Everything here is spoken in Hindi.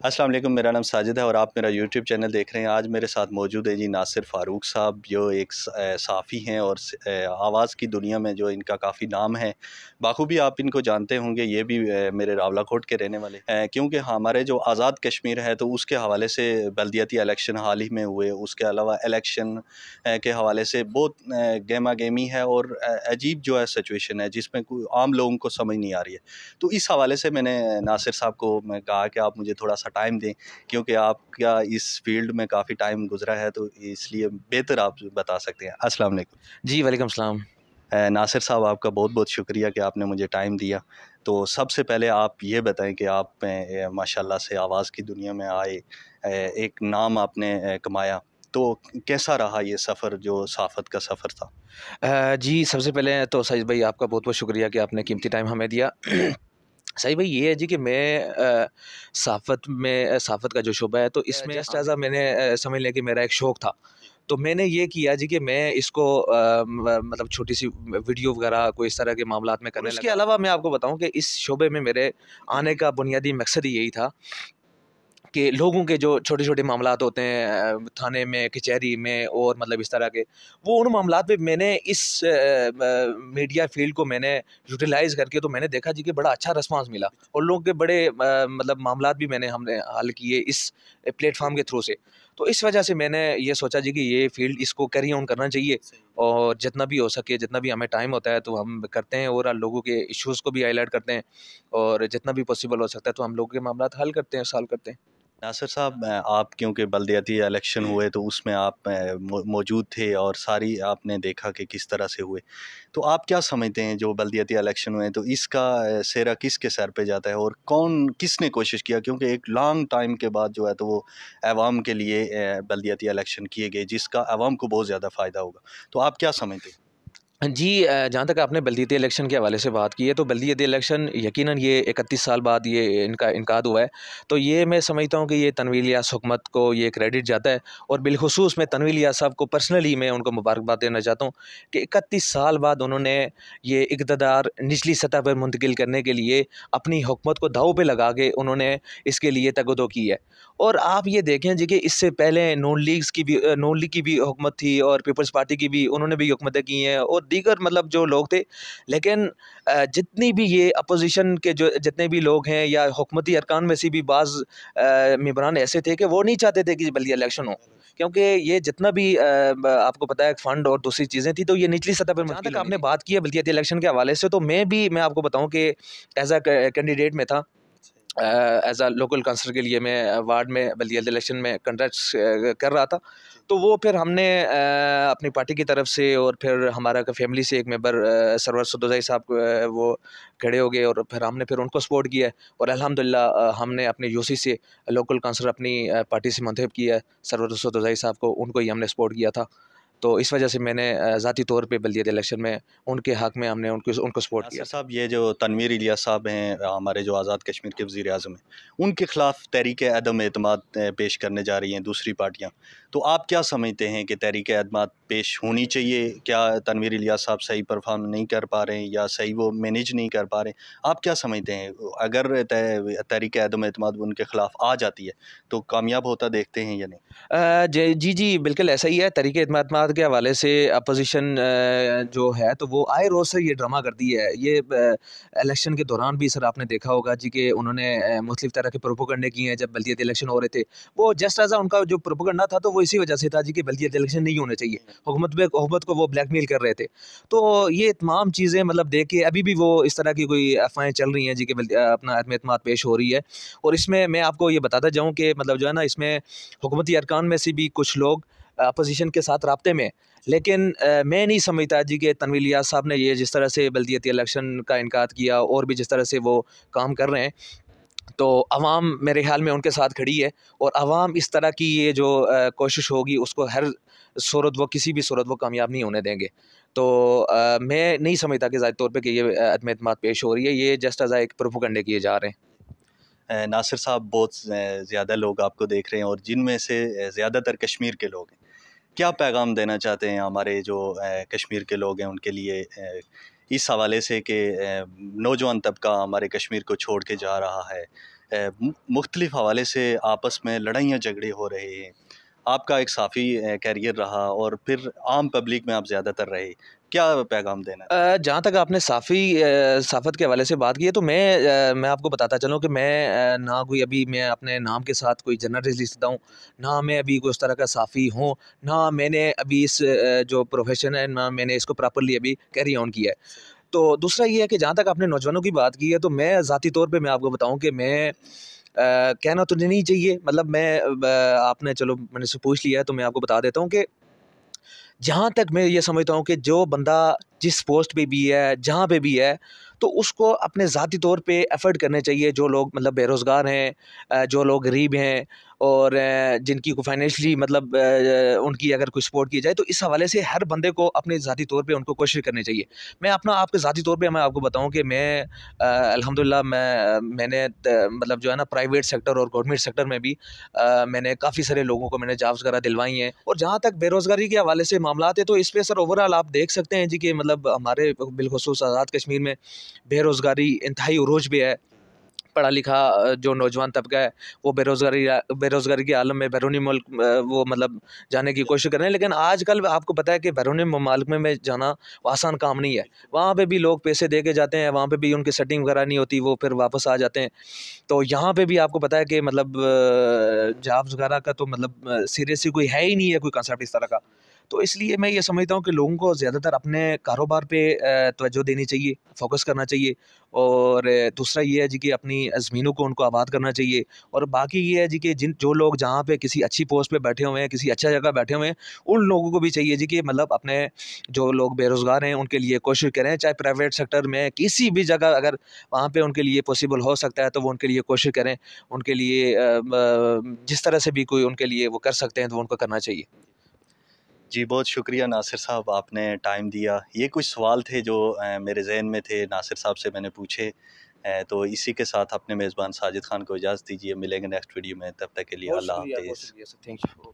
अस्सलाम वालेकुम, मेरा नाम साजिद है और आप मेरा यूट्यूब चैनल देख रहे हैं। आज मेरे साथ मौजूद है जी नासिर फ़ारूक साहब, जो एक साफ़ी हैं और आवाज़ की दुनिया में जो इनका काफ़ी नाम है। बाखूबी आप इनको जानते होंगे, ये भी मेरे रावलाकोट के रहने वाले हैं, क्योंकि हमारे जो आज़ाद कश्मीर है तो उसके हवाले से बल्दियाती इलेक्शन हाल ही में हुए। उसके अलावा इलेक्शन के हवाले से बहुत गहमा गहमी है और अजीब जो है सिचुएशन है, जिसमें कोई आम लोगों को समझ नहीं आ रही है। तो इस हवाले से मैंने नासिर साहब को मैं कहा कि आप मुझे थोड़ा सा टाइम दें, क्योंकि आपका इस फील्ड में काफ़ी टाइम गुजरा है, तो इसलिए बेहतर आप बता सकते हैं। अस्सलाम वालेकुम। जी, वालेकुम सलाम। नासिर साहब, आपका बहुत बहुत शुक्रिया कि आपने मुझे टाइम दिया। तो सबसे पहले आप ये बताएं कि आप माशाल्लाह से आवाज़ की दुनिया में आए, एक नाम आपने कमाया, तो कैसा रहा ये सफ़र जो सहाफ़त का सफ़र था? जी, सबसे पहले तो सईद भाई आपका बहुत-बहुत शुक्रिया कि आपने कीमती टाइम हमें दिया। सही भाई ये है जी कि मैं सहाफ़त का जो शुबा है तो इसमें जस्ट एज़ मैंने समझ लें कि मेरा एक शौक़ था। तो मैंने ये किया जी कि मैं इसको मतलब छोटी-सी वीडियो वगैरह कोई इस तरह के मामलात में करने लगा। उसके अलावा मैं आपको बताऊँ कि इस शोबे में मेरे आने का बुनियादी मकसद ही यही था कि लोगों के जो छोटे-छोटे मामलात होते हैं थाने में, कचहरी में और मतलब इस तरह के, वो उन मामलात में मैंने इस मीडिया फ़ील्ड को मैंने यूटिलाइज़ करके तो मैंने देखा जी कि बड़ा अच्छा रिस्पॉन्स मिला और लोगों के बड़े मतलब मामलात भी हमने हल किए इस प्लेटफ़ॉर्म के थ्रू से। तो इस वजह से मैंने ये सोचा जी कि ये फ़ील्ड इसको कैरी ऑन करना चाहिए और जितना भी हो सके, जितना भी हमें टाइम होता है तो हम करते हैं और लोगों के इश्यूज़ को भी हाइलाइट करते हैं और जितना भी पॉसिबल हो सकता है तो हम लोगों के मामलात हल करते हैं, सॉल्व करते हैं। नासिर साहब, आप क्योंकि बल्दियाती इलेक्शन हुए तो उसमें आप मौजूद थे और सारी आपने देखा कि किस तरह से हुए। तो आप क्या समझते हैं जो बल्दियाती इलेक्शन हुए तो इसका सेहरा किसके सर पे जाता है और कौन किसने कोशिश किया, क्योंकि एक लॉन्ग टाइम के बाद जो है तो वो अवाम के लिए बल्दियाती इलेक्शन किए गए, जिसका अवाम को बहुत ज़्यादा फ़ायदा होगा। तो आप क्या समझते हैं? जी, जहाँ तक आपने बल्दियती इलेक्शन के हवाले से बात की है, तो बल्दियती इलेक्शन यकीनन ये 31 साल बाद ये इनका इनकाद हुआ है। तो ये मैं समझता हूँ कि ये तनवीर इलियास हुकूमत को ये क्रेडिट जाता है और बिलख़ुसूस मैं तनवीर इलियास साहब को पर्सनली मैं उनको मुबारकबाद देना चाहता हूँ कि 31 साल बाद उन्होंने ये इक़्तिदार निचली सतह पर मुंतकिल करने के लिए अपनी हुकूमत को दाँव पे लगा के उन्होंने इसके लिए तगदो की है। और आप ये देखें जी कि इससे पहले नून लीग की भी हुकूमत थी और पीपल्स पार्टी की भी उन्होंने भी हुकूमतें की हैं और दीगर मतलब जो लोग थे। लेकिन जितनी भी ये अपोज़िशन के जो जितने भी लोग हैं या हुकूमती अरकान में से भी बाज़ मेंबरान ऐसे थे कि वो नहीं चाहते थे कि बल्दिया इलेक्शन हो। क्योंकि ये जितना भी आपको पता है फ़ंड और दूसरी चीज़ें थी तो ये निचली सतह पर जहाँ तक आपने बात की है बल्दियाती इलेक्शन के हवाले से तो मैं आपको बताऊँ कि एज़ अ कैंडिडेट में था। एज़ अ लोकल काउंसिलर के लिए मैं वार्ड में बल्दियाती इलेक्शन में कंटेस्ट कर रहा था। तो वो फिर हमने अपनी पार्टी की तरफ से और फिर हमारा फैमिली से एक मेंबर सरवर सदोज़ाई साहब वो खड़े हो गए और फिर उनको सपोर्ट किया है और अल्हम्दुलिल्लाह हमने अपने यूसी से लोकल काउंसिलर अपनी पार्टी से मुंतखब किया है सरवर सदोज़ाई साहब को, उनको ही हमने सपोर्ट किया था। तो इस वजह से मैंने ज़ाती तौर पे बल्दियाती इलेक्शन में उनके हक़ में हमने उनको उनको सपोर्ट किया नासिर था। साहब, ये जो तनवीर इलियास साहब हैं, हमारे जो आज़ाद कश्मीर के वज़ीर आज़म हैं, उनके ख़िलाफ़ तहरीक अदम एतमाद पेश करने जा रही हैं दूसरी पार्टियाँ। तो आप क्या समझते हैं कि तहरीक एतमाद पेश होनी चाहिए? क्या तनवीर इलियास साहब सही परफ़ॉर्म नहीं कर पा रहे हैं या सही वो मैनेज नहीं कर पा रहे हैं? आप क्या समझते हैं? अगर तहरीक अदम एतमाद उनके ख़िलाफ़ आ जाती है, तो कामयाब होता देखते हैं या नहीं? जी, बिल्कुल ऐसा ही है। तहरीक एतमाद के हवाले से अपोज़िशन जो है तो वो आए रोज़ से ये ड्रामा करती है। ये इलेक्शन के दौरान भी सर आपने देखा होगा जी कि उन्होंने मुख्तलिफ़ तरह के प्रोपेगेंडे किए हैं जब बल्दियाती इलेक्शन हो रहे थे। वो जस्ट एज़ उनका जो प्रोपेगेंडा था तो वो इसी वजह से था जी कि बल्दियाती इलेक्शन नहीं होने चाहिए। हुकूमत को वो ब्लैकमेल कर रहे थे। तो ये तमाम चीज़ें मतलब देख के अभी भी वो इस तरह की कोई अफ़वाहें चल रही हैं जी कि अपना अदम एतमाद पेश हो रही है। और इसमें मैं आपको ये बताता जाऊँ कि मतलब जो है ना इसमें हुकूमती अरकान में से भी कुछ लोग अपोज़िशन के साथ राब्ते में हैं। लेकिन मैं नहीं समझता जी कि तनवीर इलियास साहब ने ये जिस तरह से बल्दियाती इलेक्शन का इनकाद किया और भी जिस तरह से वो काम कर रहे हैं, तो अवाम मेरे ख़्याल में उनके साथ खड़ी है और अवाम इस तरह की ये जो कोशिश होगी उसको हर सूरत वो किसी भी सूरत वो कामयाब नहीं होने देंगे। तो मैं नहीं समझता कि ज़ाहिर तौर पे कि ये अदम एतमाद पेश हो रही है, ये जस्ट एज़ एक प्रोपेगेंडे किए जा रहे हैं। नासिर साहब, बहुत ज़्यादा लोग आपको देख रहे हैं और जिनमें से ज़्यादातर कश्मीर के लोग हैं। क्या पैगाम देना चाहते हैं हमारे जो कश्मीर के लोग हैं उनके लिए, इस हवाले से कि नौजवान तबका हमारे कश्मीर को छोड़ के जा रहा है, मुख्तलिफ़ हवाले से आपस में लड़ाइयाँ झगड़े हो रहे हैं। आपका एक साफ़ी कैरियर रहा और फिर आम पब्लिक में आप ज़्यादातर रहे। क्या पैगाम देना चाहेंगे? जहाँ तक आपने साफ़त के हवाले से बात की है, तो मैं आपको बताता चलूँ कि मैं ना कोई अभी मैं अपने नाम के साथ कोई जर्नलिस्ट लिखता हूँ, ना मैं अभी कोई उस तरह का साफ़ी हूँ, ना मैंने अभी इस जो प्रोफ़ेशन है, ना मैंने इसको प्रॉपर्ली अभी कैरी ऑन किया है। तो दूसरा ये है कि जहाँ तक आपने नौजवानों की बात की है, तो मैं ज़ाती तौर पे मैं आपको बताऊँ कि मैं कहना तो नहीं चाहिए, मतलब आपने चलो मैंने से पूछ लिया है, तो मैं आपको बता देता हूँ कि जहाँ तक मैं ये समझता हूँ कि जो बंदा जिस पोस्ट पे भी है, जहाँ पे भी है, तो उसको अपने ज़ाती तौर पे एफ़र्ट करने चाहिए। जो लोग मतलब बेरोज़गार हैं, जो लोग गरीब हैं और जिनकी को फाइनेंशियली मतलब उनकी अगर कोई सपोर्ट की जाए, तो इस हवाले से हर बंदे को अपने ज़ाती तौर पे उनको कोशिश करनी चाहिए। मैं अपना आपके ज़ाती तौर पे मैं आपको बताऊँ कि मैं अल्हम्दुलिल्लाह मैंने मतलब जो है ना प्राइवेट सेक्टर और गवर्नमेंट सेक्टर में भी मैंने काफ़ी सारे लोगों को मैंने जॉब्स वगैरह दिलवाई हैं। और जहाँ तक बेरोज़गारी के हवाले से मामलात है, तो इस पे सर ओवरऑल आप देख सकते हैं जी कि मतलब हमारे बिलख़ुसूस आज़ाद कश्मीर में बेरोज़गारी इंतहाई उरूज पे है। पढ़ा लिखा जो नौजवान तबका है, वो बेरोज़गारी के आलम में बैरूनी मुल्क वो मतलब जाने की कोशिश कर रहे हैं। लेकिन आजकल आपको पता है कि बैरूनी ममालिक में जाना वो आसान काम नहीं है। वहाँ पे भी लोग पैसे दे के जाते हैं, वहाँ पे भी उनकी सेटिंग वगैरह नहीं होती, वो फिर वापस आ जाते हैं। तो यहाँ पे भी आपको पता है कि मतलब जॉब्स वगैरह का तो मतलब सीरियसली कोई है ही नहीं है, कोई कंसेप्ट इस तरह का। तो इसलिए मैं ये समझता हूँ कि लोगों को ज़्यादातर अपने कारोबार पे तवज्जो देनी चाहिए, फ़ोकस करना चाहिए। और दूसरा ये है जी कि अपनी ज़मीनों को उनको आबाद करना चाहिए। और बाकी ये है जी कि जो लोग जहाँ पे किसी अच्छी पोस्ट पे बैठे हुए हैं, किसी अच्छा जगह बैठे हुए हैं, उन लोगों को भी चाहिए जी कि मतलब अपने जो लोग बेरोज़गार हैं, उनके लिए कोशिश करें, चाहे प्राइवेट सेक्टर में किसी भी जगह अगर वहाँ पे उनके लिए पॉसिबल हो सकता है, तो वो उनके लिए कोशिश करें। उनके लिए जिस तरह से भी कोई उनके लिए वो कर सकते हैं, तो वो उनको करना चाहिए। जी, बहुत शुक्रिया नासिर साहब, आपने टाइम दिया। ये कुछ सवाल थे जो मेरे ज़हन में थे, नासिर साहब से मैंने पूछे। तो इसी के साथ अपने मेज़बान साजिद ख़ान को इजाज़त दीजिए। मिलेंगे नेक्स्ट वीडियो में, तब तक के लिए बहुत अल्लाह शुक्रिया, बहुत हाफ़िज़। शुक्रिया सर, थैंक यू।